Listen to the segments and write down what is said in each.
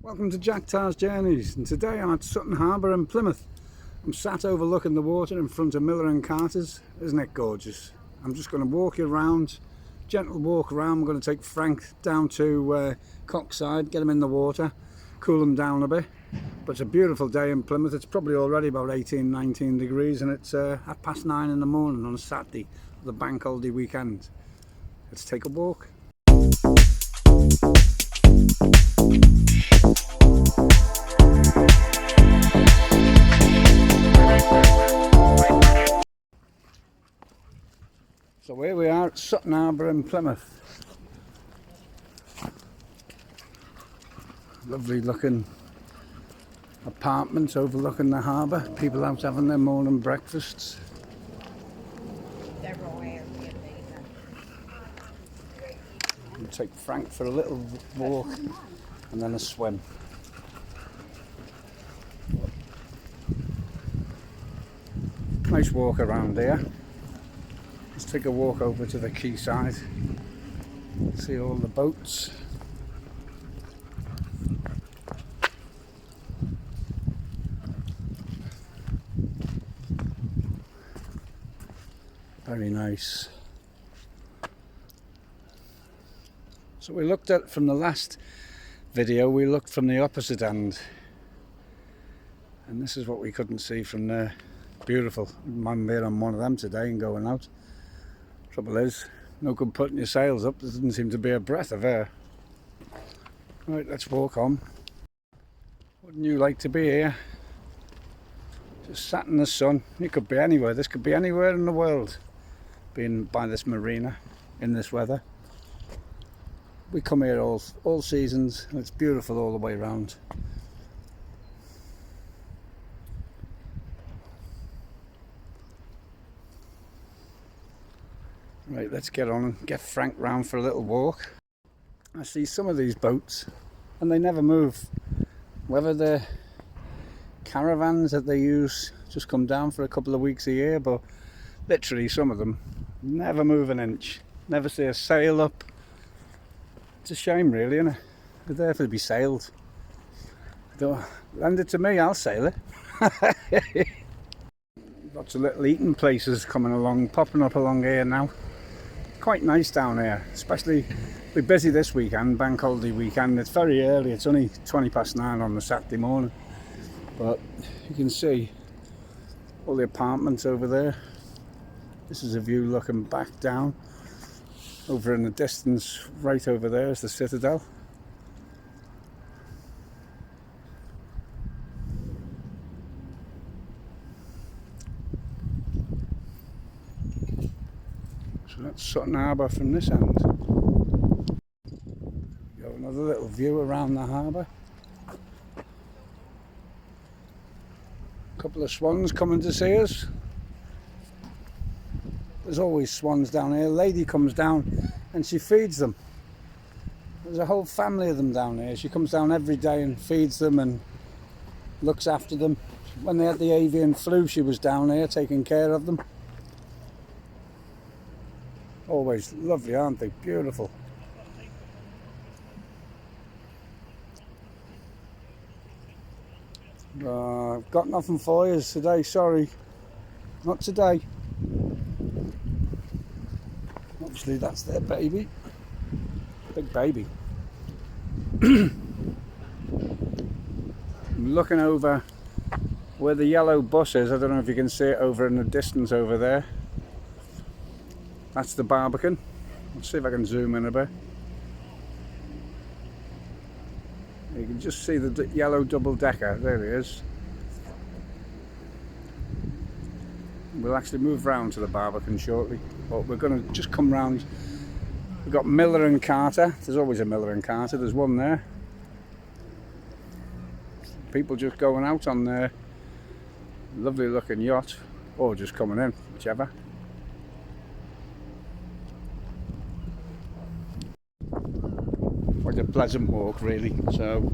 Welcome to Jack Tar's Journeys, and today I'm at Sutton Harbour in Plymouth. I'm sat overlooking the water in front of Miller and Carter's. Isn't it gorgeous? I'm just going to walk you around, gentle walk around. I'm going to take Frank down to Cockside, get him in the water, cool him down a bit. But it's a beautiful day in Plymouth. It's probably already about 18-19 degrees, and it's 9:30 in the morning on a Saturday, the bank holiday weekend. Let's take a walk. So here we are at Sutton Harbour in Plymouth. Lovely looking apartments overlooking the harbour. People out having their morning breakfasts. We'll take Frank for a little walk and then a swim. Nice walk around here. Let's take a walk over to the quayside. See all the boats. Very nice. So we looked at, from the last video, we looked from the opposite end. And this is what we couldn't see from there. Beautiful. I'm there on one of them today and going out. Trouble is, no good putting your sails up. There doesn't seem to be a breath of air. Right, let's walk on. Wouldn't you like to be here? Just sat in the sun. It could be anywhere. This could be anywhere in the world. Being by this marina in this weather. We come here all seasons, and it's beautiful all the way around. Right, let's get on and get Frank round for a little walk. I see some of these boats and they never move. Whether they're caravans that they use, just come down for a couple of weeks a year, but literally some of them never move an inch. Never see a sail up. It's a shame really, isn't it? They're there to be sailed. Lend it to me, I'll sail it. Lots of little eating places coming along, popping up along here now. Quite nice down here, especially we're busy this weekend, bank holiday weekend. It's very early, it's only 9:20 on the Saturday morning, but you can see all the apartments over there. This is a view looking back down. Over in the distance, right over there is the Citadel. So that's Sutton Harbour from this end. Got another little view around the harbour. A couple of swans coming to see us. There's always swans down here. A lady comes down and she feeds them. There's a whole family of them down here. She comes down every day and feeds them and looks after them. When they had the avian flu, she was down here taking care of them. Always lovely, aren't they? Beautiful. I've got nothing for you today, sorry. Not today. Obviously that's their baby. Big baby. I'm looking over where the yellow bus is. I don't know if you can see it over in the distance over there. That's the Barbican. Let's see if I can zoom in a bit. You can just see the yellow double-decker. There it is. We'll actually move round to the Barbican shortly, but we're going to just come round. We've got Miller and Carter. There's always a Miller and Carter. There's one there. People just going out on their lovely looking yacht, or just coming in, whichever. Quite a pleasant walk really, so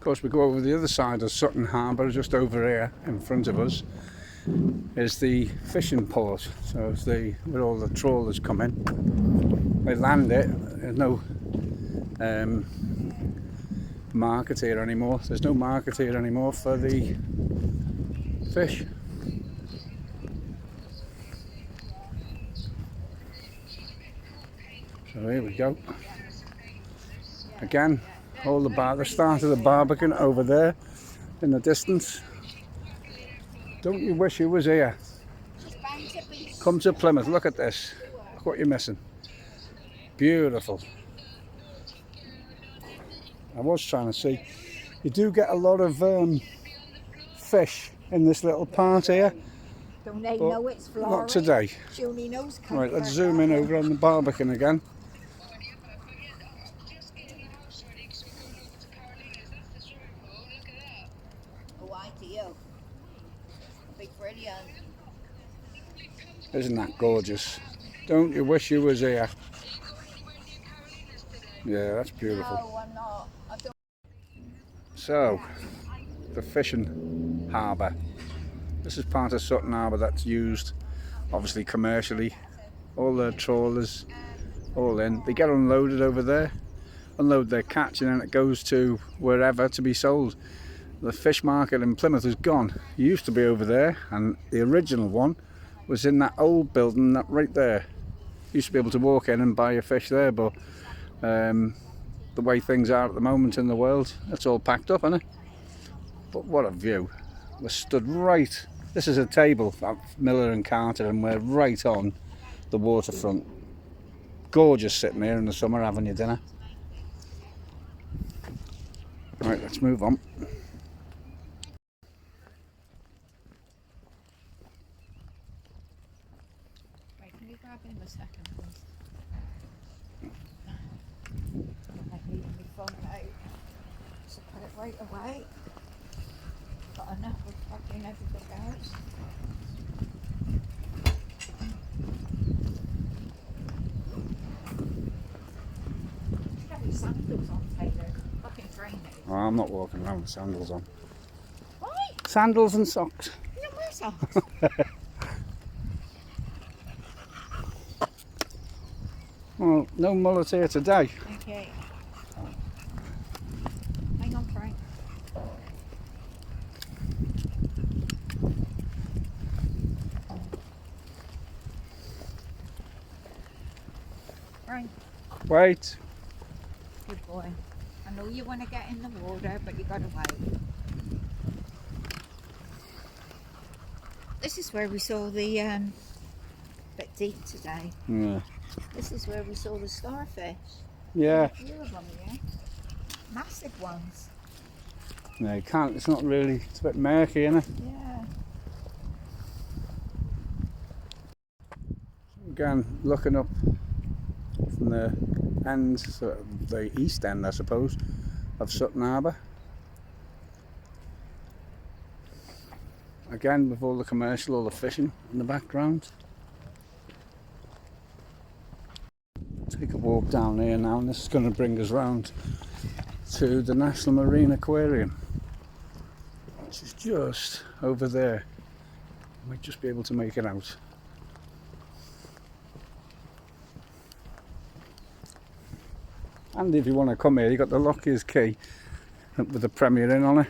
course, we go over the other side of Sutton Harbour, just over here in front of us is the fishing port. So it's where all the trawlers come in. They land it. There's no market here anymore. There's no market here anymore for the fish. So here we go. Again, all the start of the Barbican over there in the distance. Don't you wish you was here? Come to Plymouth, look at this. Look what you're missing. Beautiful. I was trying to see. You do get a lot of fish in this little part here. Don't they know it's Florida? Not today. She only knows Right, let's zoom in over on the Barbican again. Isn't that gorgeous? Don't you wish you was here? Yeah, that's beautiful. No, I'm not. I don't... So, the fishing harbour. This is part of Sutton Harbour that's used, obviously commercially. All the trawlers, all in. They get unloaded over there, unload their catch, and then it goes to wherever to be sold. The fish market in Plymouth is gone. It used to be over there, and the original one was in that old building that right there. Used to be able to walk in and buy your fish there, but the way things are at the moment in the world, it's all packed up, isn't it? But what a view. We're stood right, this is a table at Miller and Carter, and we're right on the waterfront. Gorgeous sitting here in the summer having your dinner. Right, let's move on. Can you grab him a second, please? I need my phone out, so put it right away. Got enough of fucking everything else. You got your sandals on, Taylor. Fucking training. Oh, I'm not walking around with sandals on. Why? Sandals and socks. You don't wear socks. Well, no mullet here today. Okay. Hang on, Frank. Frank. Wait. Good boy. I know you want to get in the water, but you gotta wait. This is where we saw the bit deep today. Yeah. This is where we saw the starfish. Yeah. A few of them here. Massive ones. No, you can't. It's not really. It's a bit murky, isn't it? Yeah. Again, looking up from the end, so the east end, I suppose, of Sutton Harbour. Again, with all the commercial, all the fishing in the background. Take a walk down here now, and this is going to bring us round to the National Marine Aquarium, which is just over there. Might just be able to make it out. And if you want to come here, you've got the Lockyer's Key with the Premier Inn on it,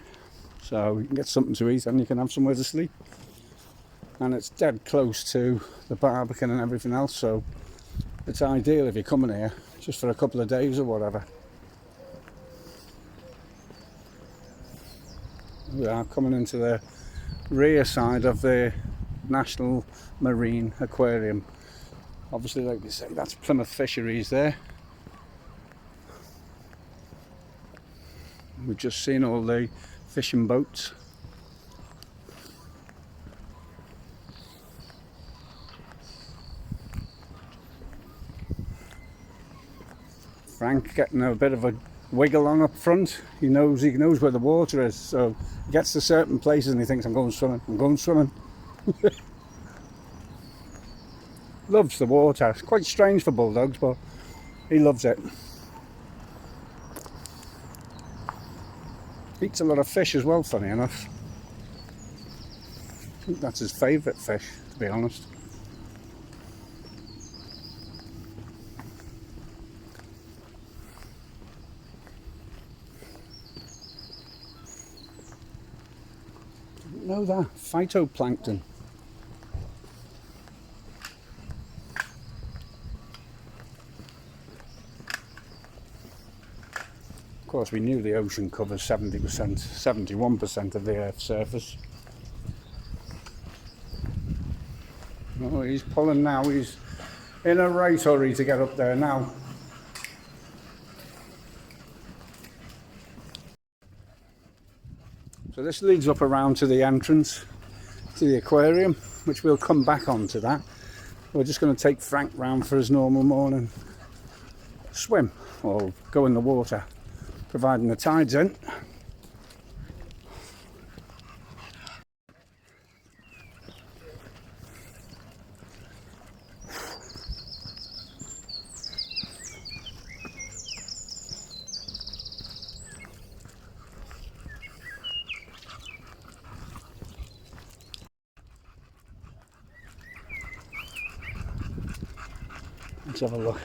so you can get something to eat and you can have somewhere to sleep. And it's dead close to the Barbican and everything else, so it's ideal if you're coming here just for a couple of days or whatever. We are coming into the rear side of the National Marine Aquarium. Obviously, like you say, that's Plymouth Fisheries there. We've just seen all the fishing boats. Frank getting a bit of a wiggle on up front. He knows where the water is, so he gets to certain places and he thinks, I'm going swimming. Loves the water. It's quite strange for bulldogs, but he loves it. Eats a lot of fish as well, funny enough. I think that's his favourite fish, to be honest. Didn't know that. Phytoplankton. Of course, we knew the ocean covers 70%, 71% of the Earth's surface. Oh, he's pulling now. He's in a right hurry to get up there now. So this leads up around to the entrance to the aquarium, which we'll come back onto that. We're just going to take Frank round for his normal morning swim or go in the water, providing the tide's in. Let's have a look.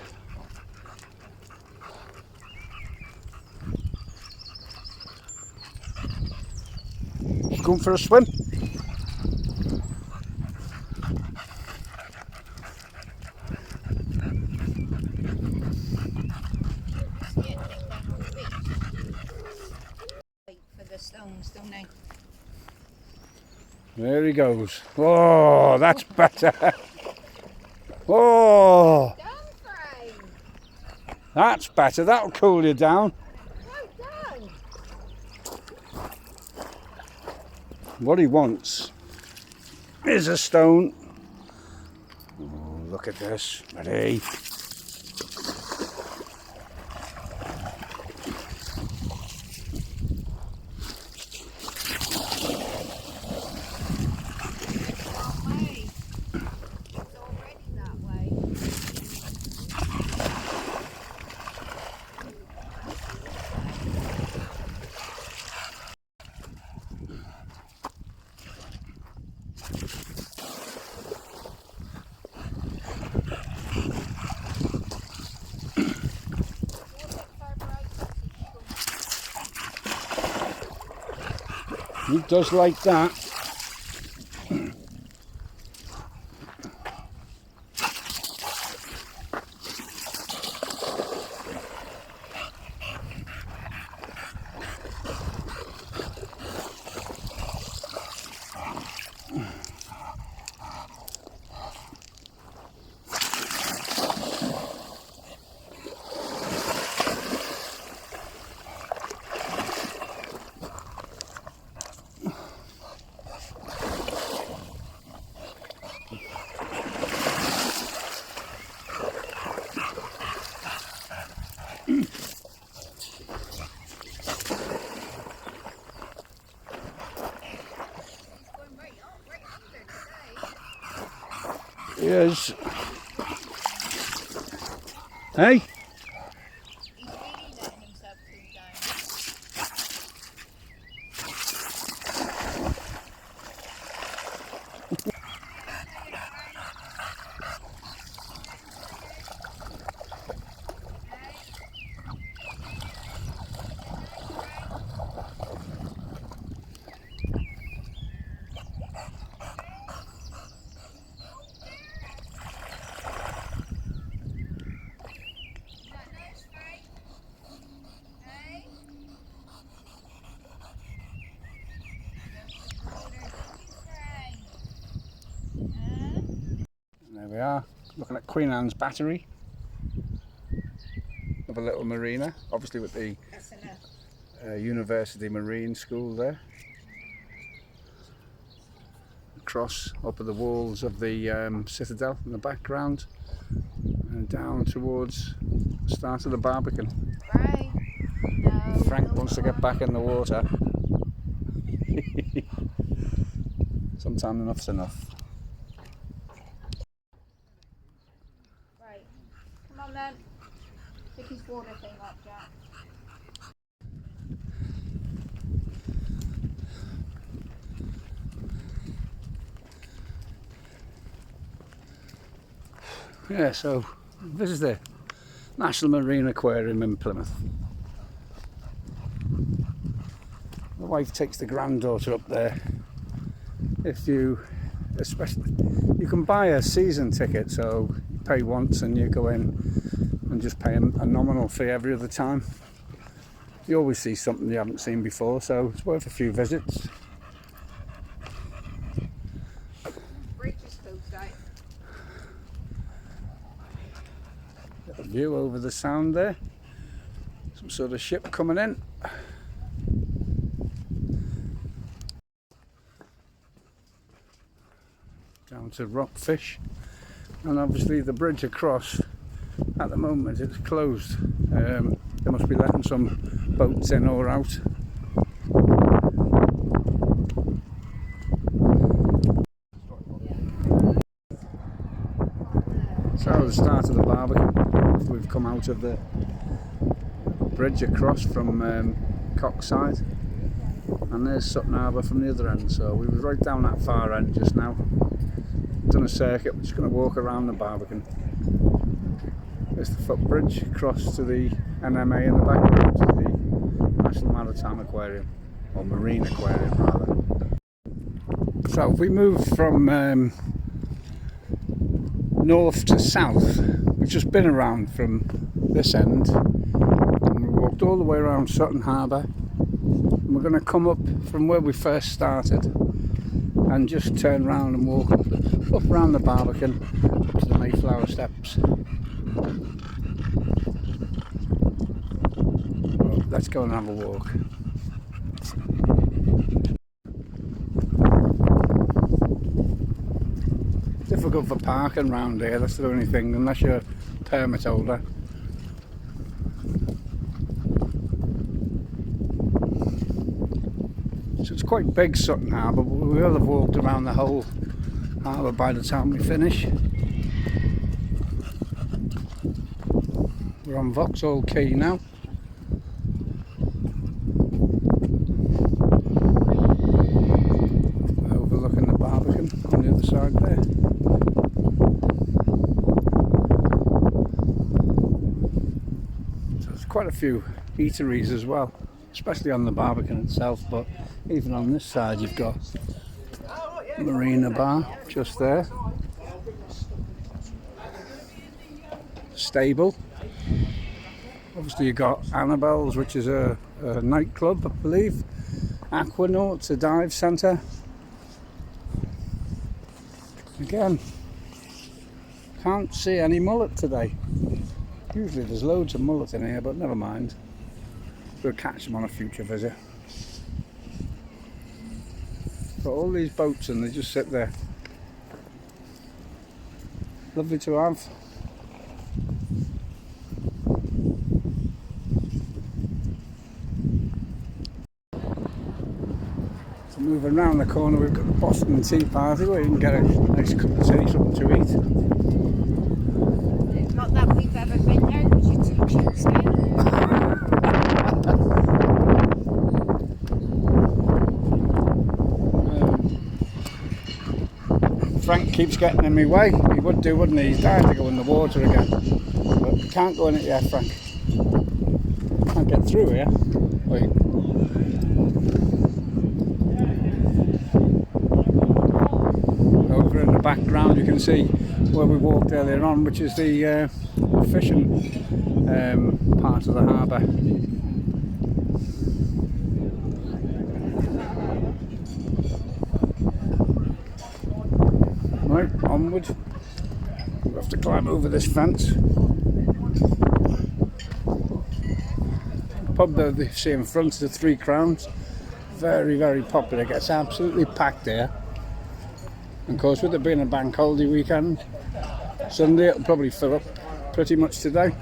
He's going for a swim. For the stones, don't they? There he goes. Oh, that's better. Oh, Down, Frank! that's better. That'll cool you down. Go down! What he wants is a stone. Oh, look at this. Ready? He does like that. He is. Hey? He's really letting himself cool down. There we are, looking at Queen Anne's Battery of a little marina, obviously with the University Marine School there. Across up at the walls of the citadel in the background and down towards the start of the Barbican. Right. No, Frank wants to get back in the water. Sometime enough's enough. Right. Come on then. Pick his water thing up, Jack. Yeah, so this is the National Marine Aquarium in Plymouth. The wife takes the granddaughter up there. If you, especially, you can buy a season ticket, so you pay once and you go in and just pay a nominal fee every other time. You always see something you haven't seen before, so it's worth a few visits. Got a view over the sound there. Some sort of ship coming in. Down to Rockfish, and obviously the bridge across at the moment it's closed. They must be letting some boats in or out. So the start of the Barbican, after we've come out of the bridge across from Cockside, and there's Sutton Harbour from the other end. So we were right down that far end just now. Done a circuit, we're just going to walk around the Barbican. There's the footbridge across to the NMA in the background, to the National Maritime Aquarium, or Marine Aquarium rather. So if we move from north to south, we've just been around from this end and we walked all the way around Sutton Harbour, and we're going to come up from where we first started and just turn round and walk up around the Barbican up to the Mayflower Steps. Well, let's go and have a walk. Difficult for parking round here, that's the only thing, unless you're a permit holder. So it's quite big, Sutton Harbour, but we will have walked around the whole harbour by the time we finish. We're on Vauxhall Quay now. Overlooking the Barbican on the other side there. So there's quite a few eateries as well, especially on the Barbican itself, but even on this side you've got Marina Bar just there. Stable. Obviously you've got Amble's, which is a nightclub, I believe. Aquanauts, a dive centre. Again, can't see any mullet today. Usually there's loads of mullet in here, but never mind. We'll catch them on a future visit. Got all these boats and they just sit there. Lovely to have. So moving round the corner we've got the Boston Tea Party where you can get a nice cup of tea, something to eat. Not that we've ever been there because you're too cheap staying. Frank keeps getting in my way. He would do, wouldn't he? He's dying to go in the water again. But we can't go in it yet, Frank. Can't get through here. Wait. Over in the background you can see where we walked earlier on, which is the fishing part of the harbour. Right, onward. We'll have to climb over this fence. The pub that you see in front is the Three Crowns. Very, very popular. It gets absolutely packed here. And of course, with it being a bank holiday weekend, Sunday, it'll probably fill up pretty much today.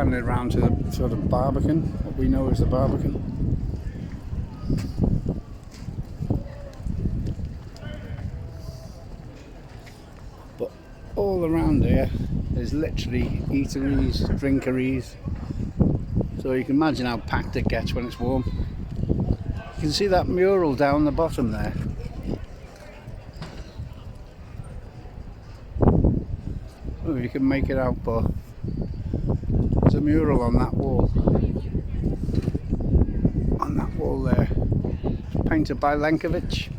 turning it round to the sort of Barbican, what we know as the Barbican. But all around here is literally eateries, drinkeries. So you can imagine how packed it gets when it's warm. You can see that mural down the bottom there. Oh, you can make it out, but there's a mural on that wall. On that wall there. Painted by Lenkovich.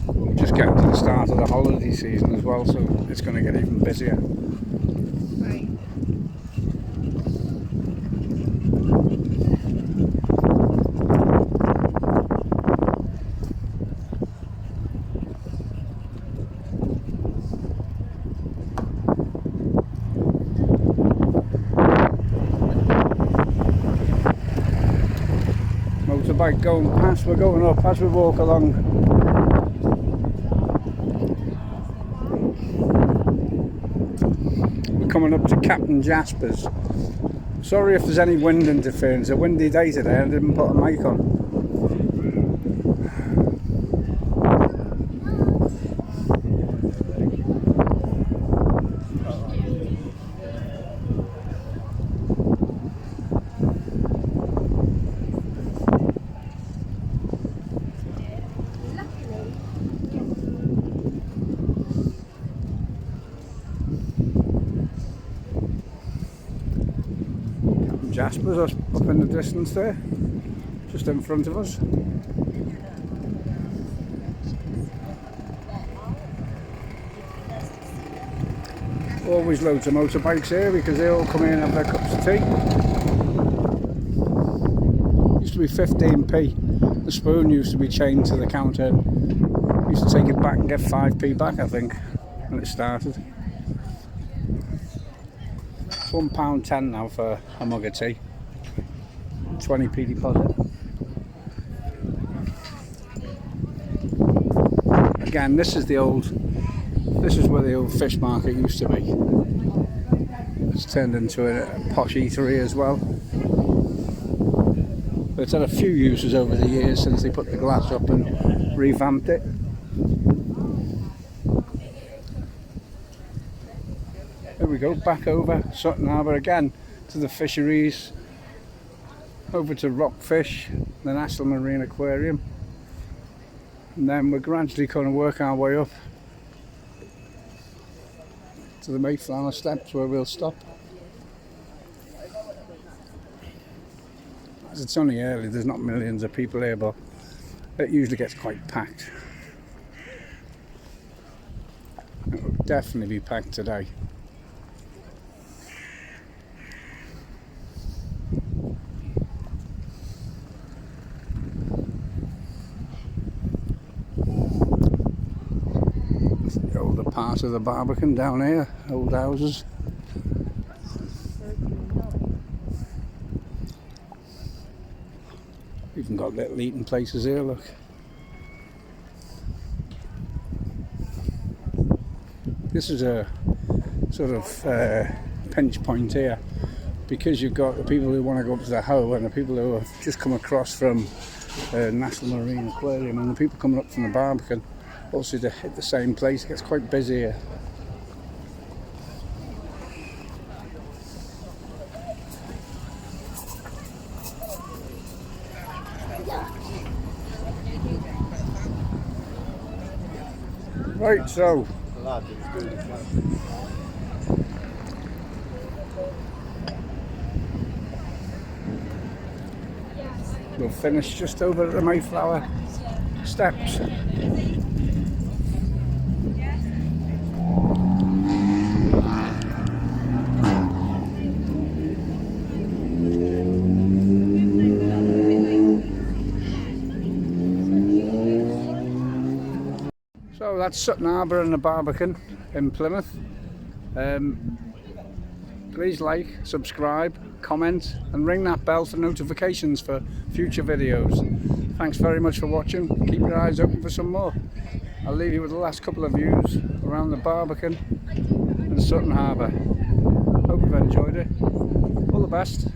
We're just getting to the start of the holiday season as well, so it's going to get even busier. Right. Motorbike going past, we're going up as we walk along. We're coming up to Captain Jasper's. Sorry if there's any wind interference, it's a windy day today and I didn't put a mic on. Jasper's up in the distance there, just in front of us. Always loads of motorbikes here because they all come in and have their cups of tea. Used to be 15p. The spoon used to be chained to the counter. Used to take it back and get 5p back, I think, when it started. £1.10 now for a mug of tea, 20p deposit. Again, this is where the old fish market used to be. It's turned into a posh eatery as well. But it's had a few uses over the years since they put the glass up and revamped it. There we go, back over Sutton Harbour again to the fisheries, over to Rockfish, the National Marine Aquarium, and then we're gradually going to work our way up to the Mayflower Steps where we'll stop. As it's only early, there's not millions of people here, but it usually gets quite packed. It will definitely be packed today. Part of the Barbican down here, old houses. Even got little eating places here, look. This is a sort of pinch point here because you've got the people who want to go up to the Hoe and the people who have just come across from National Marine Aquarium and the people coming up from the Barbican. Also to hit the same place, it gets quite busy here. Right, so we'll finish just over at the Mayflower Steps. So that's Sutton Harbour and the Barbican in Plymouth. Please like, subscribe, comment and ring that bell for notifications for future videos. Thanks very much for watching. Keep your eyes open for some more. I'll leave you with the last couple of views around the Barbican and Sutton Harbour. Hope you've enjoyed it. All the best.